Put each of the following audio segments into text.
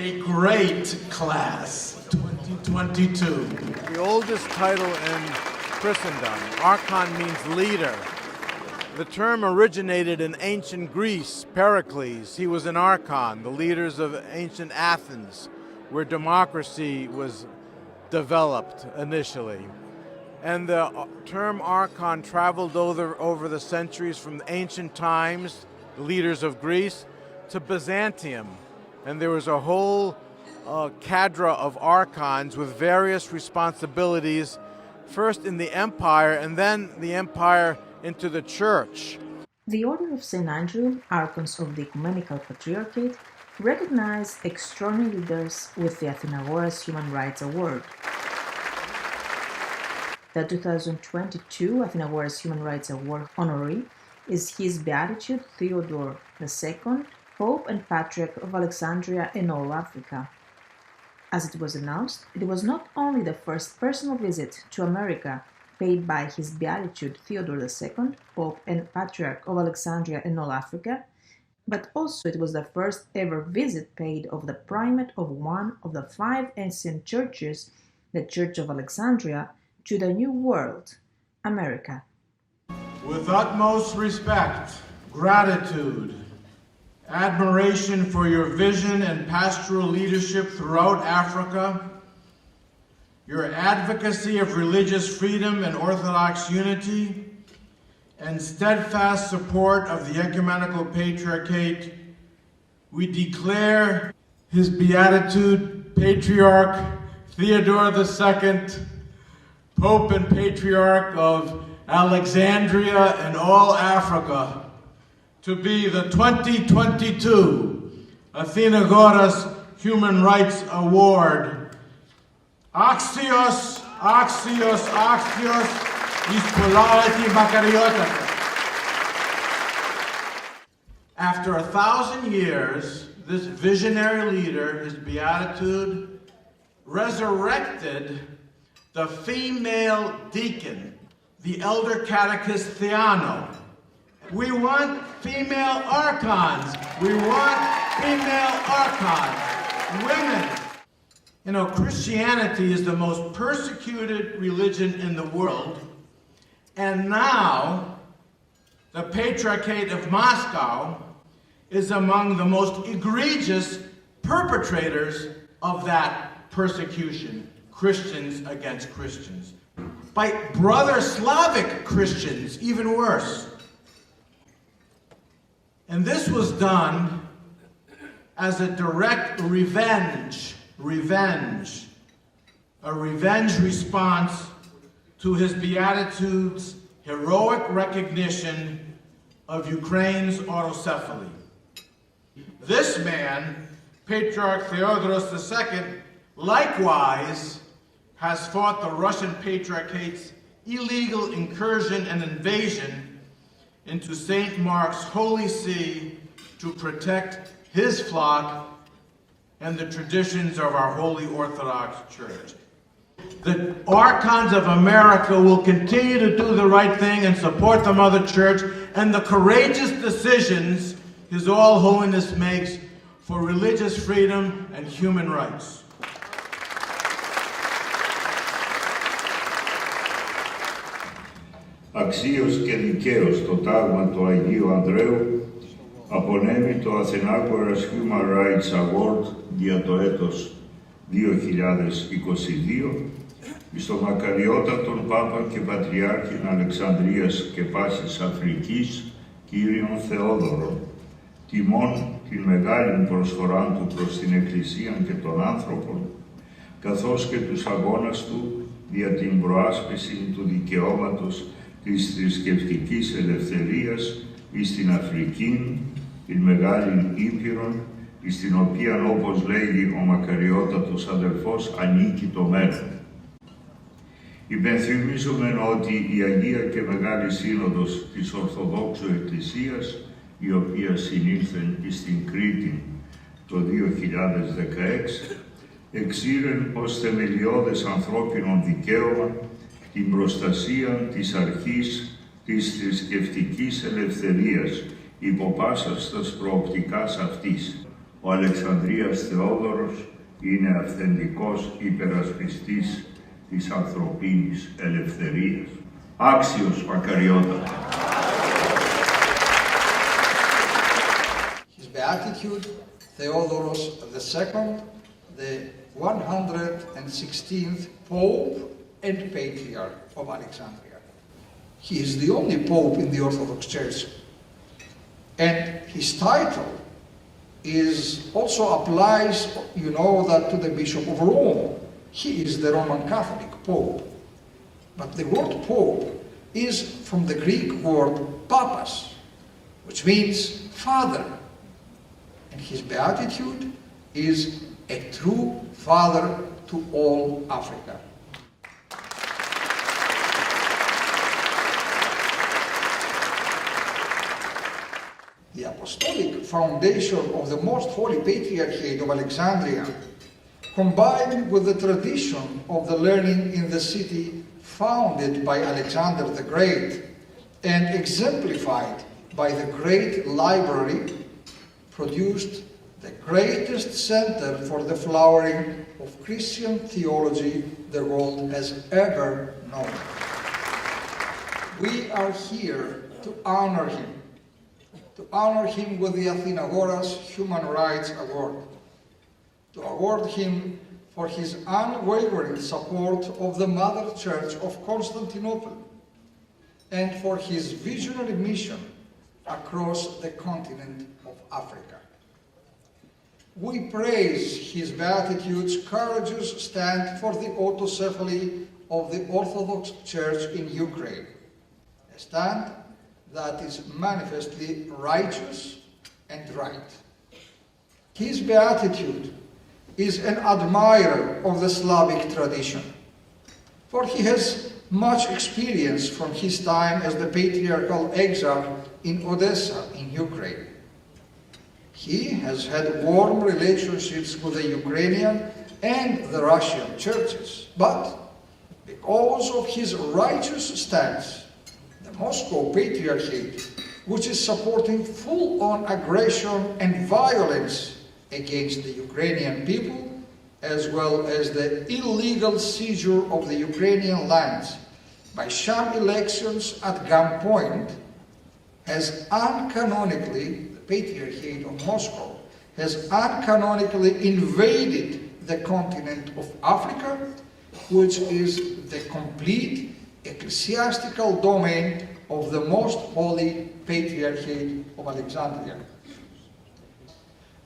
a great class, 2022. The oldest title in Christendom. Archon means leader. The term originated in ancient Greece. Pericles, he was an archon, the leaders of ancient Athens, where democracy was developed initially. And the term archon traveled over the centuries from ancient times, the leaders of Greece, to Byzantium. And there was a whole cadre of archons with various responsibilities, first in the empire and then the empire into the church. The Order of St. Andrew, Archons of the Ecumenical Patriarchate, recognized extraordinary leaders with the Athenagoras Human Rights Award. The 2022 Athenagoras Human Rights Award honoree is His Beatitude Theodoros II, Pope and Patriarch of Alexandria and all Africa. As it was announced, it was not only the first personal visit to America paid by His Beatitude Theodoros II, Pope and Patriarch of Alexandria and all Africa, but also it was the first ever visit paid of the primate of one of the 5 ancient churches, the Church of Alexandria, to the New World, America. With utmost respect, gratitude, admiration for your vision and pastoral leadership throughout Africa, your advocacy of religious freedom and Orthodox unity, and steadfast support of the Ecumenical Patriarchate, we declare His Beatitude Patriarch Theodoros II, Pope and Patriarch of Alexandria and all Africa, to be the 2022 Athenagoras Human Rights Award. Axios, axios, axios, ispolati makariotas. After 1,000 years, this visionary leader, His Beatitude, resurrected the female deacon, the elder catechist Theano. We want female archons. We want female archons, women. You know, Christianity is the most persecuted religion in the world, and now the Patriarchate of Moscow is among the most egregious perpetrators of that persecution, Christians against Christians. By brother Slavic Christians, even worse. And this was done as a direct revenge response to His Beatitude's heroic recognition of Ukraine's autocephaly. This man, Patriarch Theodoros II, likewise has fought the Russian Patriarchate's illegal incursion and invasion into St. Mark's Holy See to protect his flock and the traditions of our Holy Orthodox Church. The Archons of America will continue to do the right thing and support the Mother Church and the courageous decisions His All Holiness makes for religious freedom and human rights. Αξίως και δικαίως το τάγμα του Αγίου Ανδρέου απονέμει το Athenagoras Human Rights Award για το έτος 2022 στο μακαριότατον Πάπα και Πατριάρχην Αλεξανδρίας και πάσης Αφρικής, Κύριον Θεόδωρο, τιμών την μεγάλη προσφορά του προς την Εκκλησία και των άνθρωπων, καθώς και τους αγώνας του για την προάσπιση του δικαιώματος της θρησκευτικής ελευθερίας εις την Αφρική, την Μεγάλη Ήπειρον, εις την οποία, όπως λέει ο μακαριότατος αδελφός, ανήκει το μέλλον. Υπενθυμίζουμε ότι η Αγία και Μεγάλη Σύνοδος της Ορθοδόξου Εκκλησίας, η οποία συνήλθε στην Κρήτη το 2016, εξήρεν ως θεμελιώδες ανθρώπινο δικαίωμα την προστασία της αρχής της θρησκευτικής ελευθερίας υπό πάσας τας προοπτικάς αυτής. Ο Αλεξανδρίας Θεόδωρος είναι αυθεντικός υπερασπιστής της ανθρωπίνης ελευθερίας. Άξιος μακαριότατα. His Beatitude, Theodoros II, the 116th Pope and Patriarch of Alexandria. He is the only Pope in the Orthodox Church, and his title also applies, you know, that to the Bishop of Rome. He is the Roman Catholic Pope. But the word Pope is from the Greek word papas, which means father. And his beatitude is a true father to all Africa. The apostolic foundation of the Most Holy Patriarchate of Alexandria, combined with the tradition of the learning in the city founded by Alexander the Great and exemplified by the great library, produced the greatest center for the flowering of Christian theology the world has ever known. We are here to honor him with the Athenagoras Human Rights Award, to award him for his unwavering support of the Mother Church of Constantinople and for his visionary mission across the continent of Africa. We praise his Beatitude's courageous stand for the autocephaly of the Orthodox Church in Ukraine, a stand that is manifestly righteous and right. His Beatitude is an admirer of the Slavic tradition, for he has much experience from his time as the patriarchal exarch in Odessa in Ukraine. He has had warm relationships with the Ukrainian and the Russian churches, but because of his righteous stance, the Moscow Patriarchate, which is supporting full-on aggression and violence against the Ukrainian people, as well as the illegal seizure of the Ukrainian lands by sham elections at gunpoint, has uncanonically, the Patriarchate of Moscow, has uncanonically invaded the continent of Africa, which is the complete ecclesiastical domain of the Most Holy Patriarchate of Alexandria.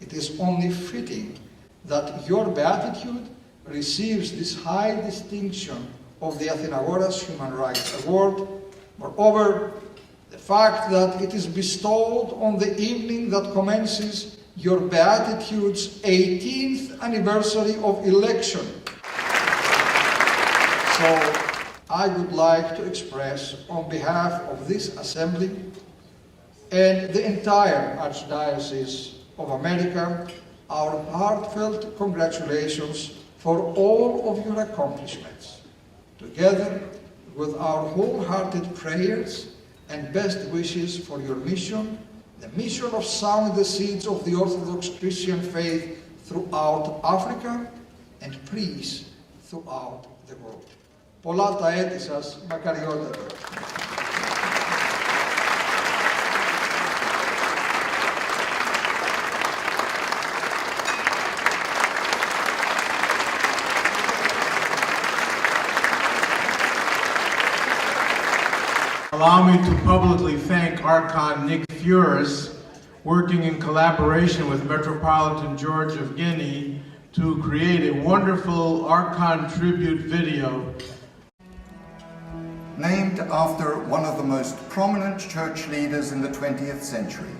It is only fitting that your Beatitude receives this high distinction of the Athenagoras Human Rights Award. Moreover, the fact that it is bestowed on the evening that commences your Beatitude's 18th anniversary of election. So, I would like to express on behalf of this assembly and the entire Archdiocese of America our heartfelt congratulations for all of your accomplishments, together with our wholehearted prayers and best wishes for your mission, the mission of sowing the seeds of the Orthodox Christian faith throughout Africa and peace throughout the world. Πολλά τα έτη σας, μακαριότατα. Allow me to publicly thank Archon Nick Furis, working in collaboration with Metropolitan George of Guinea to create a wonderful Archon tribute video. Named after one of the most prominent church leaders in the 20th century,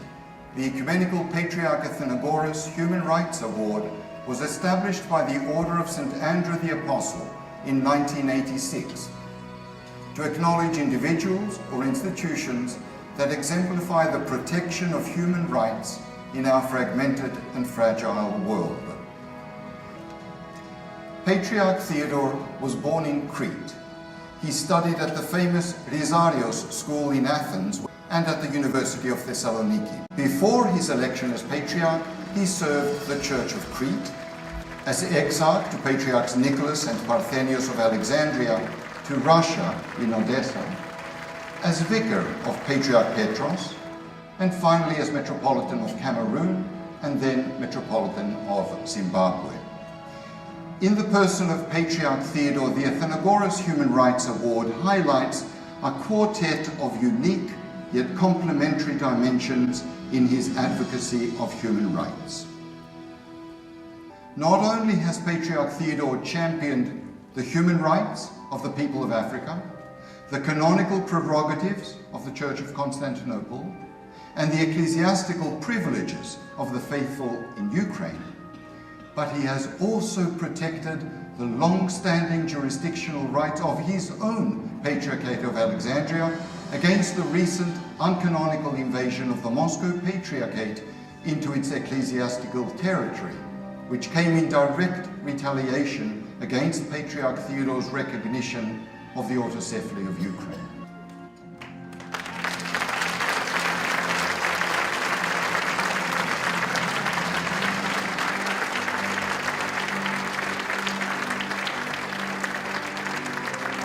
the Ecumenical Patriarch Athenagoras Human Rights Award was established by the Order of St. Andrew the Apostle in 1986 to acknowledge individuals or institutions that exemplify the protection of human rights in our fragmented and fragile world. Patriarch Theodore was born in Crete. He studied at the famous Rizarios school in Athens, and at the University of Thessaloniki. Before his election as Patriarch, he served the Church of Crete, as Exarch to Patriarchs Nicholas and Parthenios of Alexandria, to Russia in Odessa, as Vicar of Patriarch Petros, and finally as Metropolitan of Cameroon, and then Metropolitan of Zimbabwe. In the person of Patriarch Theodore, the Athenagoras Human Rights Award highlights a quartet of unique yet complementary dimensions in his advocacy of human rights. Not only has Patriarch Theodore championed the human rights of the people of Africa, the canonical prerogatives of the Church of Constantinople, and the ecclesiastical privileges of the faithful in Ukraine, but he has also protected the long-standing jurisdictional rights of his own Patriarchate of Alexandria against the recent uncanonical invasion of the Moscow Patriarchate into its ecclesiastical territory, which came in direct retaliation against Patriarch Theodore's recognition of the autocephaly of Ukraine.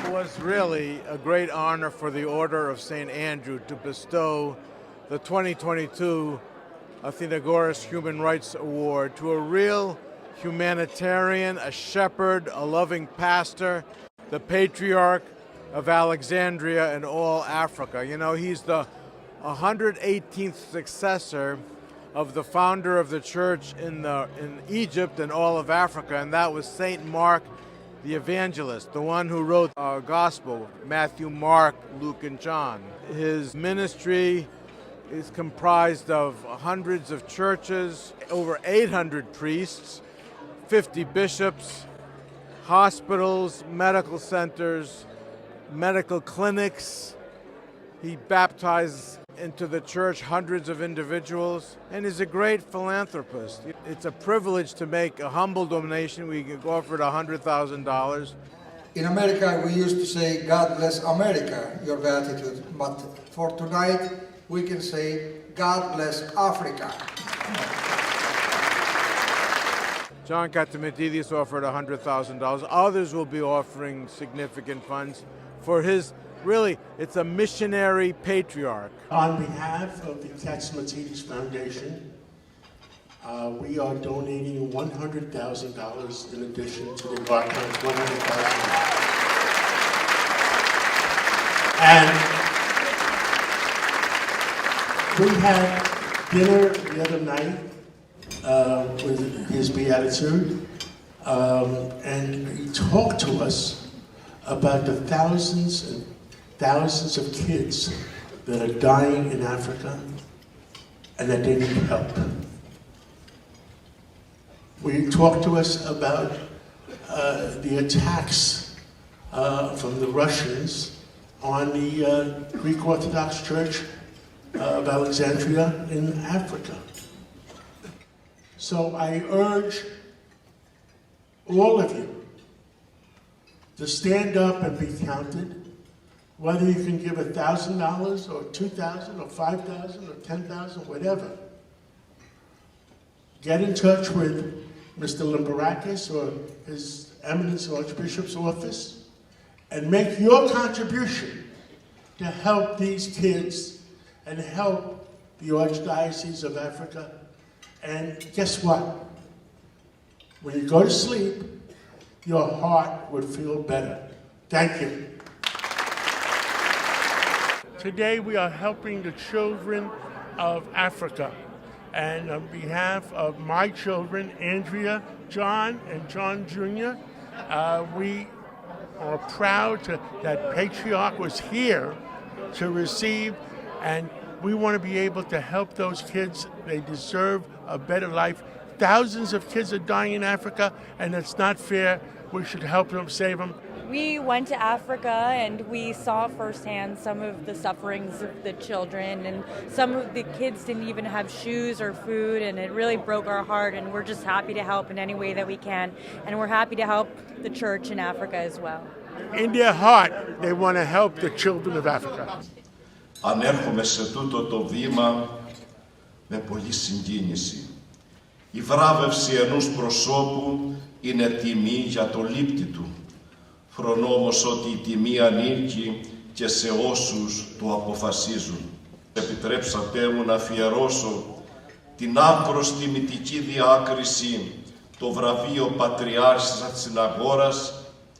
It was really a great honor for the Order of St. Andrew to bestow the 2022 Athenagoras Human Rights Award to a real humanitarian, a shepherd, a loving pastor, the Patriarch of Alexandria and all Africa. You know, he's the 118th successor of the founder of the church in Egypt and all of Africa, and that was Saint Mark the Evangelist, the one who wrote our gospel, Matthew, Mark, Luke, and John. His ministry is comprised of hundreds of churches, over 800 priests, 50 bishops, hospitals, medical centers, medical clinics. He baptized into the church hundreds of individuals, and is a great philanthropist. It's a privilege to make a humble donation. We offered $100,000. In America, we used to say, God bless America, your Beatitude. But for tonight, we can say, God bless Africa. John Katamitis offered $100,000. Others will be offering significant funds for his, really, it's a missionary patriarch. On behalf of the Katamitis Foundation, we are donating $100,000 in addition to the Archons $100,000. And we had dinner the other night with his Beatitude, and he talked to us about the thousands and thousands of kids that are dying in Africa and that they need help. He talked to us about the attacks from the Russians on the Greek Orthodox Church of Alexandria in Africa. So I urge all of you to stand up and be counted, whether you can give $1,000 or $2,000 or $5,000 or $10,000, whatever. Get in touch with Mr. Limbarakis or His Eminence Archbishop's office and make your contribution to help these kids and help the Archdiocese of Africa. And guess what? When you go to sleep, your heart would feel better. Thank you. Today we are helping the children of Africa. And on behalf of my children, Andrea, John, and John Jr., we are proud that Patriarch was here to receive, and we want to be able to help those kids. They deserve a better life. Thousands of kids are dying in Africa, and it's not fair. We should help them, save them. We went to Africa and we saw firsthand some of the sufferings of the children, and some of the kids didn't even have shoes or food, and it really broke our heart, and we're just happy to help in any way that we can, and we're happy to help the church in Africa as well. In their heart, they want to help the children of Africa. Ανέρχομαι σε τούτο το βήμα με πολλή συγκίνηση. Η βράβευση ενός προσώπου είναι τιμή για το λήπτη του. Φρονώ όμως ότι η τιμή ανήκει και σε όσους το αποφασίζουν. Επιτρέψατε μου να αφιερώσω την άκρος τιμητική διάκριση, το βραβείο Πατριάρχης Αθηναγόρας,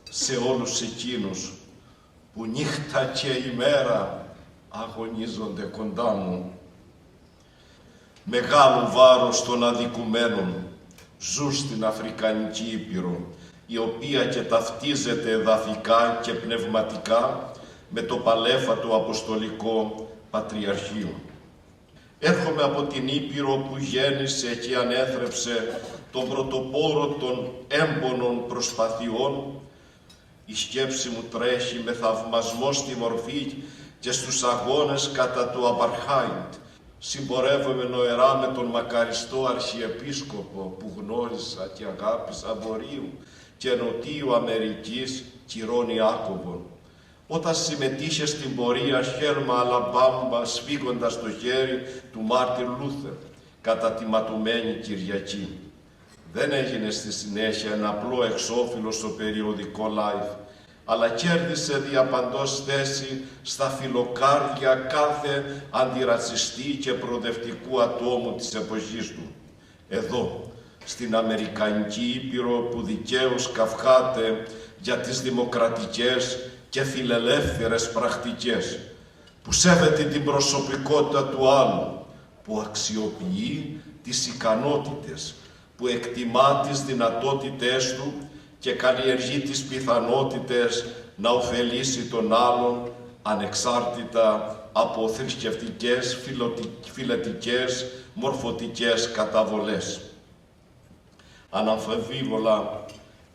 σε όλους εκείνους που νύχτα και ημέρα αγωνίζονται κοντά μου. Μεγάλο βάρος των αδικουμένων ζουν στην Αφρικανική Ήπειρο, η οποία και ταυτίζεται εδαφικά και πνευματικά με το παλέφατο Αποστολικό Πατριαρχείο. Έρχομαι από την Ήπειρο που γέννησε και ανέθρεψε τον πρωτοπόρο των έμπονων προσπαθειών. Η σκέψη μου τρέχει με θαυμασμό στη μορφή και στους αγώνες κατά του Απαρχάιντ. Συμπορεύομαι νοερά με τον μακαριστό Αρχιεπίσκοπο που γνώρισα και αγάπησα Βορείου και Νοτίου Αμερικής, Κυρών Ιάκωβων. Όταν συμμετείχε στην πορεία Χέλμα Αλαμπάμπα σφίγγοντας το χέρι του Μάρτιν Λούθερ κατά τη ματωμένη Κυριακή. Δεν έγινε στη συνέχεια ένα απλό εξώφυλλο στο περιοδικό Life, αλλά κέρδισε διαπαντός θέση στα φιλοκάρδια κάθε αντιρατσιστή και προοδευτικού ατόμου της εποχής του. Εδώ, στην Αμερικανική Ήπειρο που δικαίως καυχάται για τις δημοκρατικές και φιλελεύθερες πρακτικές, που σέβεται την προσωπικότητα του άλλου, που αξιοποιεί τις ικανότητες, που εκτιμά τις δυνατότητές του και καλλιεργεί τις πιθανότητες να ωφελήσει τον άλλον ανεξάρτητα από θρησκευτικές, φιλετικές, μορφωτικές καταβολές. Αναμφιβόλα,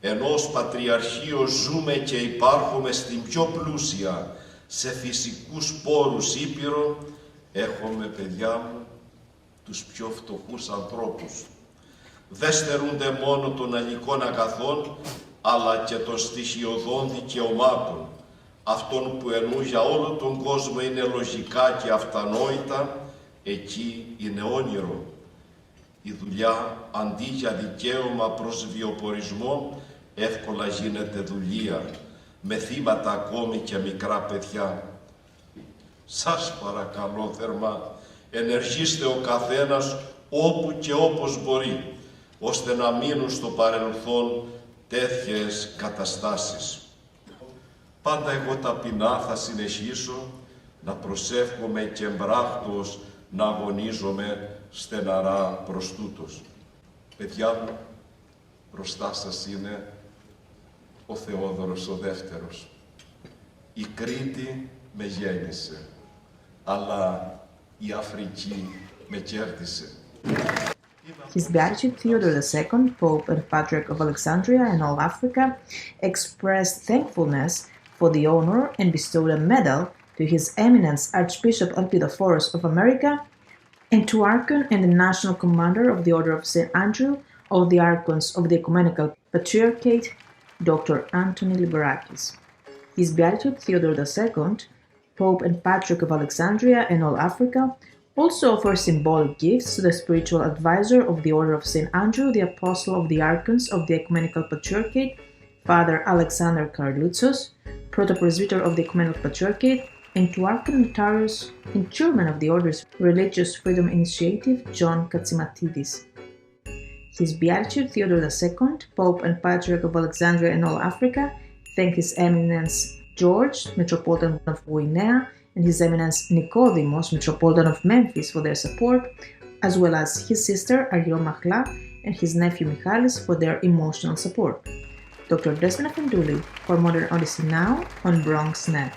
ενώ ως Πατριαρχείο ζούμε και υπάρχουμε στην πιο πλούσια σε φυσικούς πόρους Ήπειρο, έχουμε, παιδιά μου, τους πιο φτωχούς ανθρώπους. Δεν στερούνται μόνο των αλλικών αγαθών, αλλά και των στοιχειωδών δικαιωμάτων, αυτών που ενώ για όλο τον κόσμο είναι λογικά και αυτανόητα, εκεί είναι όνειρο. Η δουλειά, αντί για δικαίωμα προς βιοπορισμό, εύκολα γίνεται δουλεία, με θύματα ακόμη και μικρά παιδιά. Σας παρακαλώ θερμά, ενεργήστε ο καθένας όπου και όπως μπορεί, ώστε να μείνουν στο παρελθόν τέτοιες καταστάσεις. Πάντα εγώ ταπεινά θα συνεχίσω να προσεύχομαι και εμπράκτος να αγωνίζομαι στεναρά προς τούτος. Παιδιά μου, μπροστά σας είναι ο Θεόδωρος ο Δεύτερος. Η Κρήτη με γέννησε, αλλά η Αφρική με κέρδισε. His Beatitude Theodoros II, Pope and Patriarch of Alexandria and all Africa, expressed thankfulness for the honor and bestowed a medal to His Eminence Archbishop Theodoros of America and to Archon and the National Commander of the Order of St. Andrew of the Archons of the Ecumenical Patriarchate, Dr. Anthony Liberakis. His Beatitude Theodoros II, Pope and Patriarch of Alexandria and all Africa, also offers symbolic gifts to the spiritual advisor of the Order of St. Andrew, the Apostle of the Archons of the Ecumenical Patriarchate, Father Alexander Karloutsos, Protopresbyter of the Ecumenical Patriarchate, and to Archon Notarius and Chairman of the Order's Religious Freedom Initiative, John Katsimatidis. His Beatitude Theodoros II, Pope and Patriarch of Alexandria and all Africa, thank His Eminence George, Metropolitan of Guinea, and His Eminence Nikodimos, Metropolitan of Memphis, for their support, as well as his sister Ariel Mahla and his nephew Michalis for their emotional support. Dr. Despina Afentouli for Modern Odyssey Now on BronxNet.